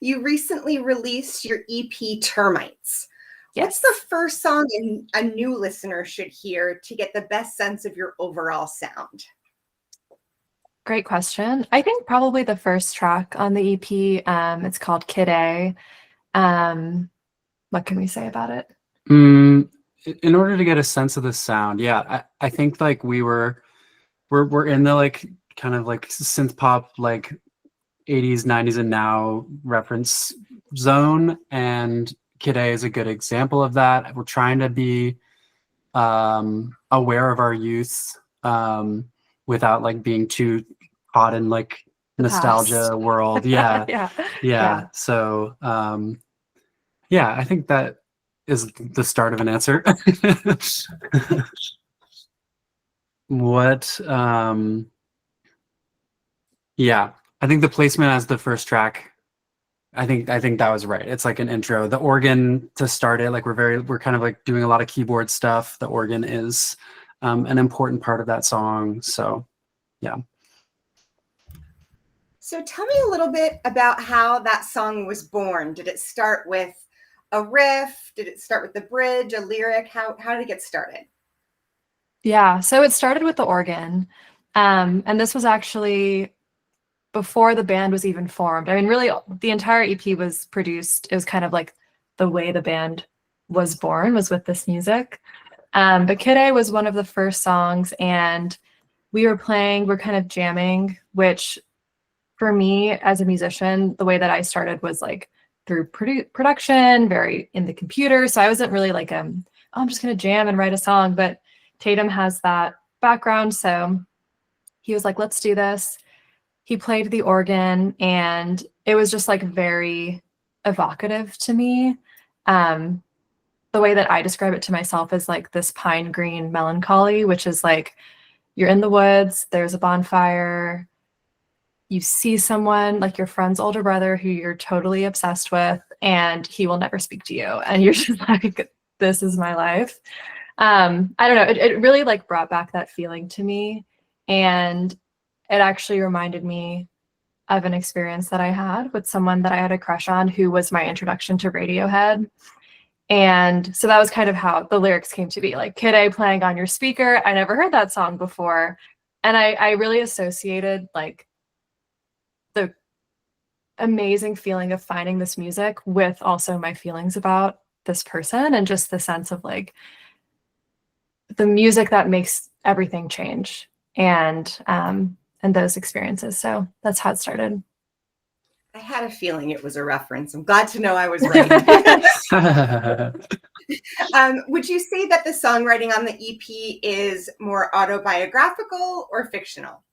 You recently released your EP Termites. What's Yes. the first song a new listener should hear to get the best sense of your overall sound? Great question. I think probably the first track on the EP, it's called Kid A. What can we say about it? In order to get a sense of the sound, yeah, I think like we're in the like kind of like synth pop like 80s, 90s, and now reference zone, and Kid A is a good example of that. We're trying to be aware of our youth without like being too caught in like The nostalgia past. world. Yeah, Yeah. yeah. So yeah, I think that is the start of an answer. What yeah, I think the placement as the first track, I think that was right. It's like an intro. The organ to start it, like we're kind of like doing a lot of keyboard stuff. The organ is an important part of that song. So yeah. So tell me a little bit about how that song was born. Did it start with a riff? Did it start with the bridge, a lyric? How did it get started? Yeah. So it started with the organ. And this was actually before the band was even formed. I mean, really, the entire EP was produced. It was kind of like the way the band was born was with this music. But Kid A was one of the first songs, and we're kind of jamming, which for me as a musician, the way that I started was like through production, very in the computer. So I wasn't really like, oh, I'm just going to jam and write a song. But Tatum has that background. So he was like, let's do this. He played the organ, and it was just like very evocative to me. The way that I describe it to myself is like this pine green melancholy, which is like you're in the woods, there's a bonfire, you see someone like your friend's older brother who you're totally obsessed with, and he will never speak to you. And you're just like, this is my life. I don't know. It really like brought back that feeling to me. And it actually reminded me of an experience that I had with someone that I had a crush on who was my introduction to Radiohead. And so that was kind of how the lyrics came to be, like Kid A playing on your speaker. I never heard that song before. And I really associated like the amazing feeling of finding this music with also my feelings about this person, and just the sense of like the music that makes everything change, and those experiences. So that's how it started. I had a feeling it was a reference. I'm glad to know I was right. Would you say that the songwriting on the EP is more autobiographical or fictional?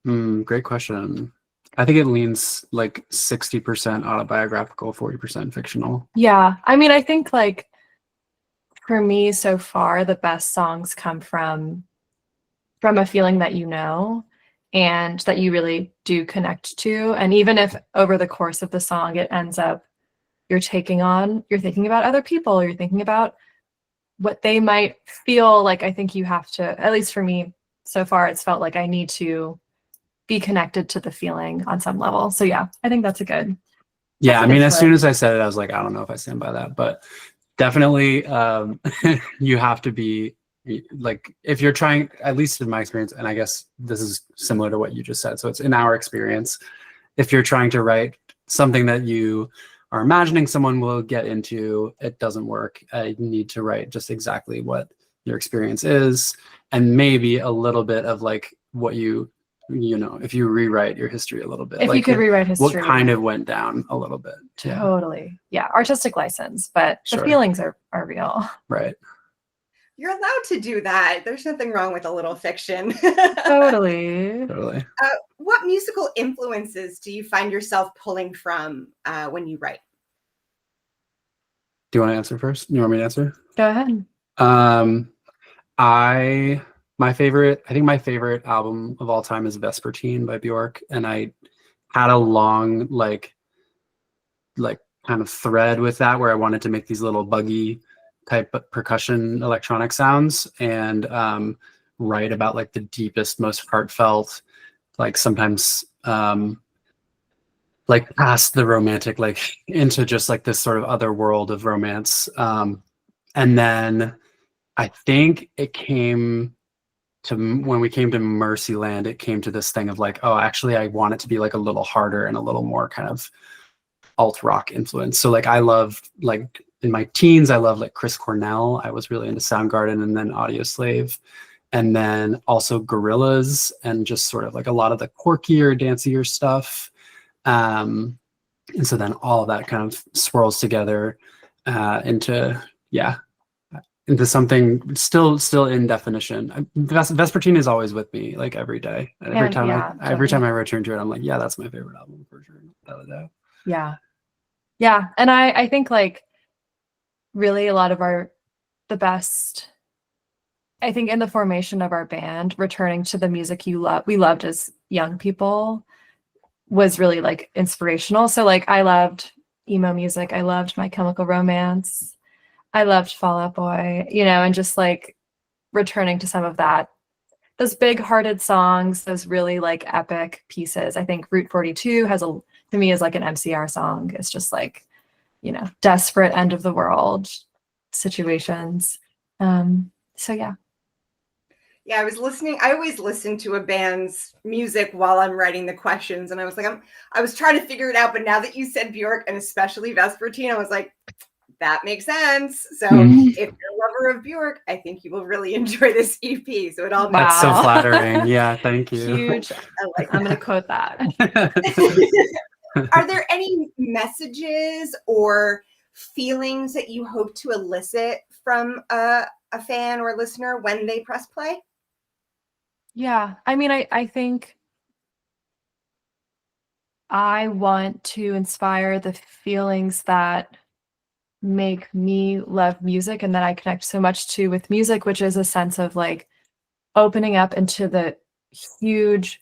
Great question. I think it leans like 60% autobiographical, 40% fictional. Yeah. I mean, I think like for me so far, the best songs come from a feeling that you know and that you really do connect to. And even if over the course of the song it ends up you're thinking about other people, you're thinking about what they might feel like, I think you have to, at least for me so far, it's felt like I need to be connected to the feeling on some level. So yeah, I think that's a good. Yeah, I mean, as soon as I said it, I was like, I don't know if I stand by that, but definitely you have to be like, if you're trying, at least in my experience, and I guess this is similar to what you just said, so it's in our experience, if you're trying to write something that you are imagining someone will get into, it doesn't work. I need to write just exactly what your experience is, and maybe a little bit of like what you know, if you rewrite your history a little bit, if like you could rewrite history, what kind of went down a little bit. Totally. Yeah. Artistic license, but Sure. The feelings are real. Right. You're allowed to do that. There's nothing wrong with a little fiction. Totally. What musical influences do you find yourself pulling from when you write? Do you want to answer first? You want me to answer? Go ahead. I think my favorite album of all time is Vespertine by Bjork, and I had a long like kind of thread with that where I wanted to make these little buggy type percussion electronic sounds, and write about like the deepest, most heartfelt, like sometimes like past the romantic, like into just like this sort of other world of romance. And then I think it came to when we came to Mercyland, it came to this thing of like, oh, actually, I want it to be like a little harder and a little more kind of alt rock influence. So like I loved like in my teens, I loved like Chris Cornell. I was really into Soundgarden and then Audio Slave. And then also Gorillaz and just sort of like a lot of the quirkier, dancier stuff. And so then all of that kind of swirls together into something still in definition. Vespertine is always with me, like every day. Every time I return to it, I'm like, yeah, that's my favorite album for sure. Without a doubt. Yeah. And I think like really a lot of the best, I think in the formation of our band, returning to the music we loved as young people was really like inspirational. So like I loved emo music. I loved My Chemical Romance. I loved Fall Out Boy, and just like returning to some of that, those big hearted songs, those really like epic pieces. I think Route 42 to me is like an MCR song. It's just like, desperate end of the world situations. So yeah. Yeah, I always listen to a band's music while I'm writing the questions. And I was like, I was trying to figure it out. But now that you said Bjork and especially Vespertine, I was like, that makes sense. So if you're a lover of Bjork, I think you will really enjoy this EP. So it all makes That's so flattering. Yeah, thank you. Huge. I'm going to quote that. Are there any messages or feelings that you hope to elicit from a fan or listener when they press play? Yeah, I mean, I think I want to inspire the feelings that make me love music and that I connect so much to with music, which is a sense of like opening up into the huge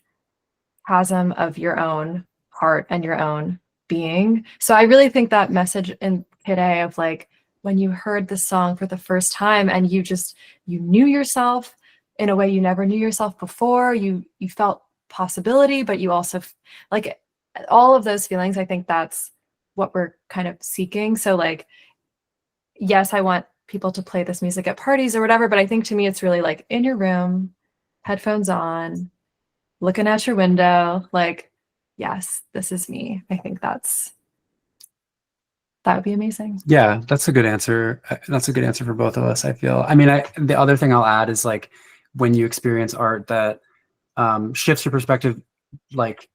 chasm of your own heart and your own being. So I really think that message in Kid A of like when you heard the song for the first time and you knew yourself in a way you never knew yourself before, you felt possibility, but you also like all of those feelings. I think that's what we're kind of seeking. So like, yes, I want people to play this music at parties or whatever, but I think to me it's really like in your room, headphones on, looking out your window, like, yes, this is me. I think that would be amazing. Yeah, that's a good answer. That's a good answer for both of us, I feel. I mean, the other thing I'll add is like when you experience art that shifts your perspective, like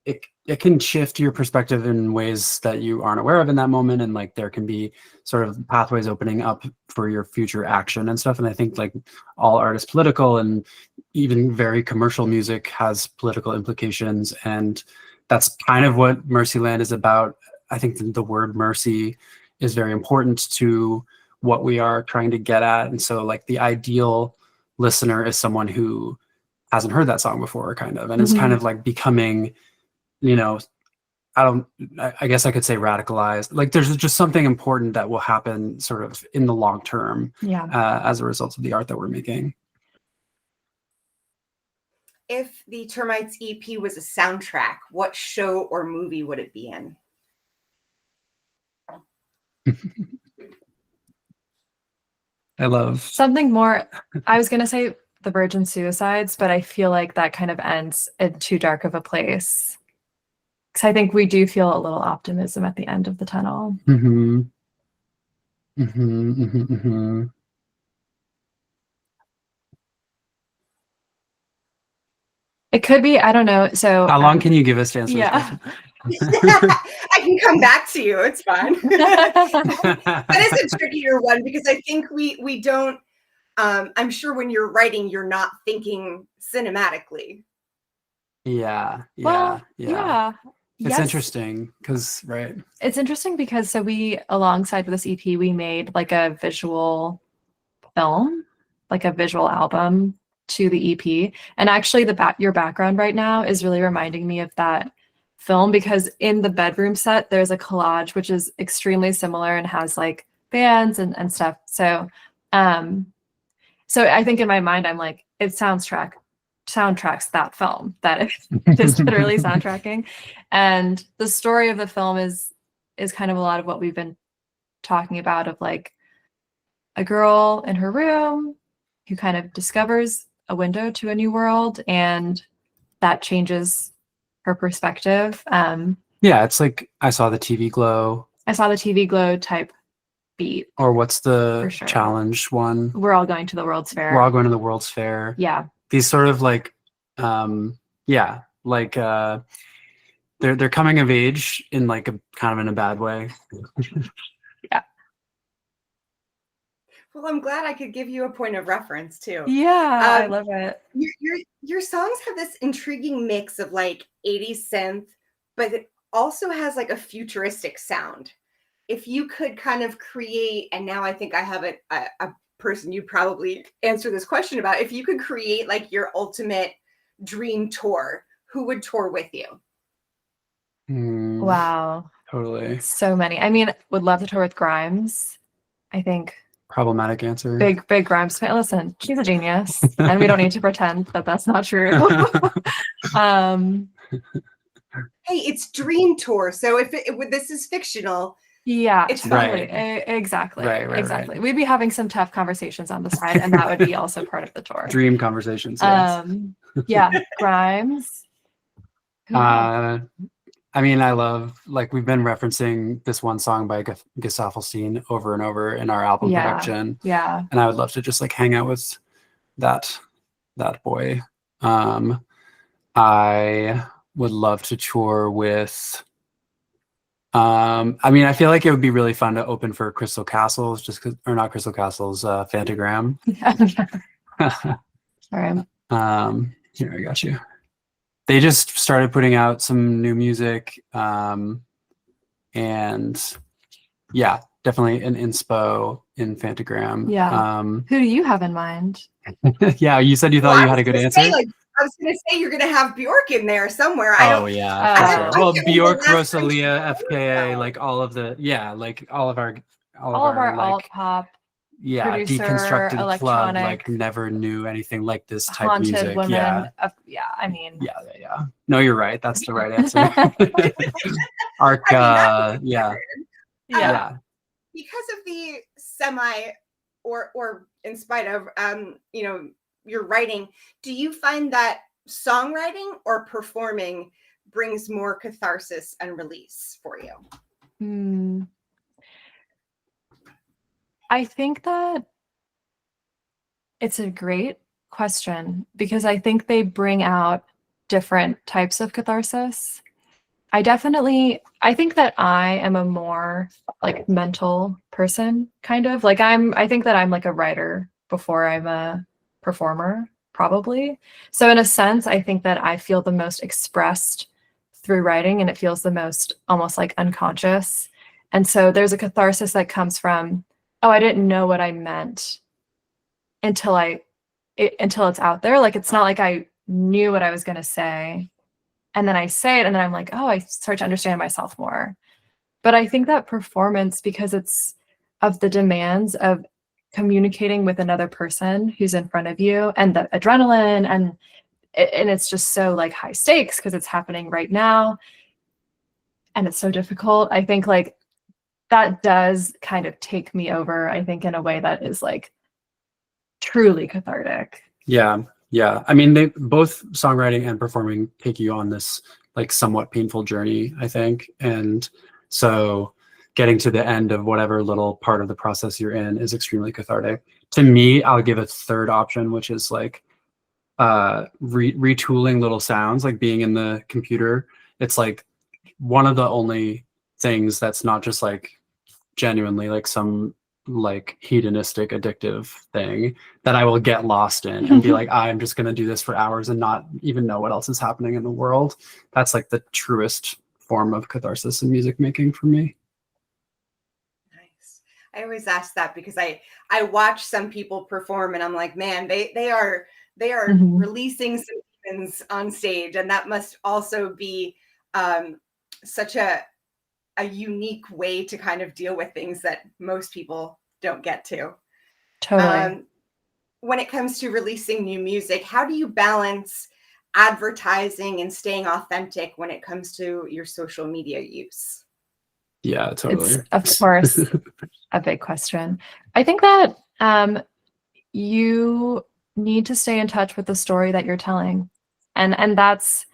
it can shift your perspective in ways that you aren't aware of in that moment. And like there can be sort of pathways opening up for your future action and stuff. And I think like all art is political, and even very commercial music has political implications. And that's kind of what Mercyland is about. I think the word mercy is very important to what we are trying to get at. And so like the ideal listener is someone who hasn't heard that song before, kind of, and it's kind of like becoming, I guess I could say radicalized. Like there's just something important that will happen sort of in the long term as a result of the art that we're making. If the Termites EP was a soundtrack, what show or movie would it be in? I love something more. I was going to say The Virgin Suicides, but I feel like that kind of ends in too dark of a place. Because I think we do feel a little optimism at the end of the tunnel. It could be, I don't know. So how long can you give us to answer this question? I can come back to you. It's fine. That is a trickier one because I think we don't. I'm sure when you're writing, you're not thinking cinematically. Yeah. It's interesting because It's interesting because so we, alongside with this EP, we made like a visual film, like a visual album to the EP. And actually your background right now is really reminding me of that film, because in the bedroom set, there's a collage, which is extremely similar and has like bands and stuff. So, so I think in my mind, I'm like, it's soundtrack soundtracks that film, that it is literally soundtracking. And the story of the film is kind of a lot of what we've been talking about, of like a girl in her room who kind of discovers a window to a new world, and that changes her perspective. Yeah, it's like I saw the TV glow. I saw the TV glow type beat. Or what's the For sure. challenge one? We're all going to the World's Fair. We're all going to the World's Fair. Yeah. These sort of like, they're coming of age in like a kind of in a bad way. Yeah. Well, I'm glad I could give you a point of reference too. Yeah, I love it. Your songs have this intriguing mix of like 80s synth, but it also has like a futuristic sound. If you could kind of create, and now I think I have a person you'd probably answer this question about, if you could create like your ultimate dream tour, who would tour with you? Wow. Totally. So many. I mean, would love to tour with Grimes. I think Problematic answer. big Grimes fan. Listen, she's a genius, and we don't need to pretend that that's not true. Hey, it's dream tour, so if this is fictional, yeah, it's totally. right. Exactly. Right. Exactly. We'd be having some tough conversations on the side, and that would be also part of the tour. Dream conversations. Yes. Yeah, Grimes. I mean, I love, like, we've been referencing this one song by Gesaffelstein over and over in our album production. Yeah. And I would love to just like hang out with that boy. I would love to tour with, I mean, I feel like it would be really fun to open for Crystal Castles, or not Crystal Castles, Fantagram. Sorry. Here, I got you. They just started putting out some new music, and yeah, definitely an inspo in Fantagram. Yeah. Who do you have in mind? Yeah, you said you thought you had a good answer. I was going to say you're going to have Bjork in there somewhere. Oh yeah, sure. Well, Bjork, Rosalia, FKA, like all of our alt pop. Yeah, producer, deconstructed club, like never knew anything like this type haunted music. Women. Yeah, I mean. Yeah. No, you're right. That's the right answer. Arc, yeah. Because of the semi, or in spite of, your writing, do you find that songwriting or performing brings more catharsis and release for you? I think that it's a great question, because I think they bring out different types of catharsis. I think that I am a more like mental person, kind of like I think that I'm like a writer before I'm a performer, probably. So in a sense, I think that I feel the most expressed through writing, and it feels the most almost like unconscious. And so there's a catharsis that comes from, oh, I didn't know what I meant until it's out there. Like, it's not like I knew what I was going to say, and then I say it, and then I'm like, oh, I start to understand myself more. But I think that performance, because it's of the demands of communicating with another person who's in front of you, and the adrenaline, and it's just so like high stakes because it's happening right now, and it's so difficult. I think like that does kind of take me over, I think, in a way that is like truly cathartic. Yeah. I mean, they both, songwriting and performing, take you on this like somewhat painful journey, I think. And so getting to the end of whatever little part of the process you're in is extremely cathartic. To me, I'll give a third option, which is like retooling little sounds, like being in the computer. It's like one of the only things that's not just like genuinely like some like hedonistic addictive thing that I will get lost in and be like, I'm just going to do this for hours and not even know what else is happening in the world. That's like the truest form of catharsis in music making for me. Nice. I always ask that because I watch some people perform and I'm like, man, they are releasing some demons on stage, and that must also be such a unique way to kind of deal with things that most people don't get to. Totally. when it comes to releasing new music, how do you balance advertising and staying authentic when it comes to your social media use? Yeah, totally. It's, of course, a big question. I think that you need to stay in touch with the story that you're telling. And that's,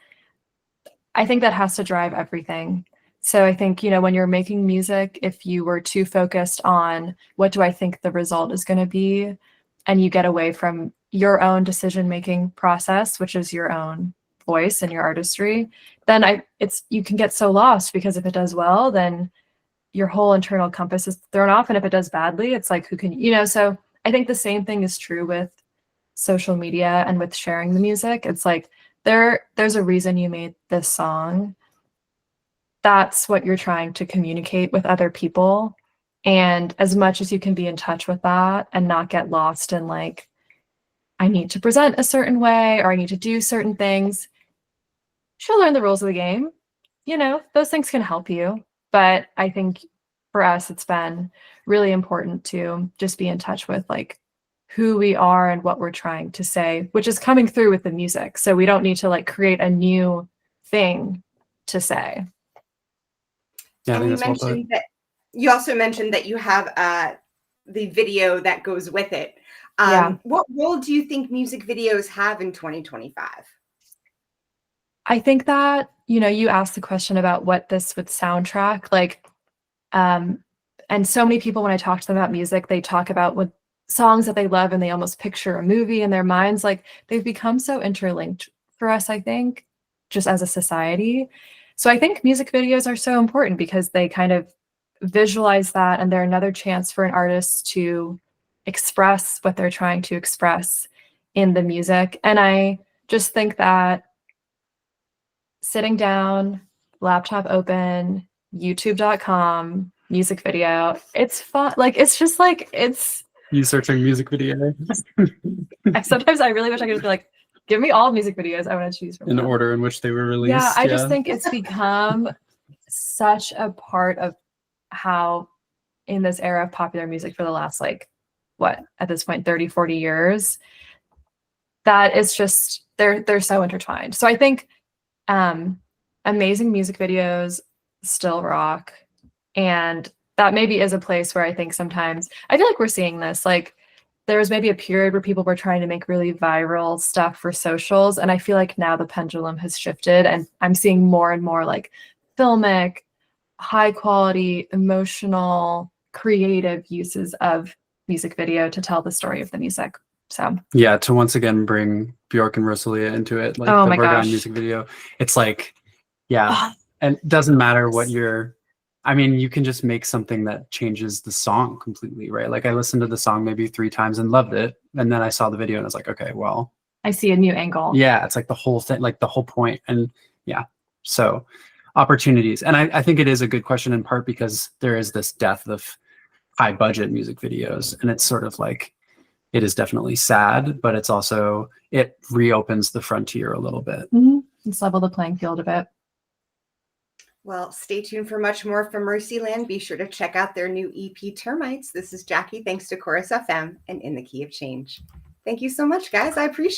I think that has to drive everything. So I think, you know, when you're making music, if you were too focused on what do I think the result is going to be, and you get away from your own decision-making process, which is your own voice and your artistry, then you can get so lost, because if it does well, then your whole internal compass is thrown off. And if it does badly, it's like, who can, you know, so I think the same thing is true with social media and with sharing the music. It's like, there's a reason you made this song. That's what you're trying to communicate with other people. And as much as you can be in touch with that and not get lost in like, I need to present a certain way or I need to do certain things, she'll learn the rules of the game. You know, those things can help you. But I think for us, it's been really important to just be in touch with like who we are and what we're trying to say, which is coming through with the music. So we don't need to like create a new thing to say. Yeah, I And think that's well put. you also mentioned that you have the video that goes with it. Yeah. What role do you think music videos have in 2025? I think that, you know, you asked the question about what this would soundtrack like, and so many people, when I talk to them about music, they talk about what songs that they love and they almost picture a movie in their minds. Like they've become so interlinked for us, I think, just as a society. So I think music videos are so important because they kind of visualize that, and they're another chance for an artist to express what they're trying to express in the music. And I just think that sitting down, laptop open, youtube.com, music video, it's fun. Like, it's just like, it's, You searching music video sometimes I really wish I could just be like, give me all music videos I want to choose from. in order in which they were released. Yeah, I just think it's become such a part of how in this era of popular music for the last, like, what, at this point, 30, 40 years, that it's just, they're so intertwined. So I think amazing music videos still rock. And that maybe is a place where I think sometimes, I feel like we're seeing this, like there was maybe a period where people were trying to make really viral stuff for socials. And I feel like now the pendulum has shifted and I'm seeing more and more like filmic, high quality, emotional, creative uses of music video to tell the story of the music. So yeah, to once again bring Bjork and Rosalia into it, like oh the my Virgin gosh. music video. It's like, yeah, and it doesn't matter what you're, I mean, you can just make something that changes the song completely, right? Like I listened to the song maybe 3 times and loved it. And then I saw the video and I was like, okay, well, I see a new angle. yeah, it's like the whole thing, like the whole point. And yeah, so opportunities. And I think it is a good question in part because there is this death of high budget music videos. And it's sort of like, it is definitely sad, but it's also, it reopens the frontier a little bit. Mm-hmm. Let's level the playing field a bit. Well, stay tuned for much more from Mercyland. Be sure to check out their new EP, Termites. This is Jackie, thanks to Chorus FM and In the Key of Change. Thank you so much, guys. I appreciate it.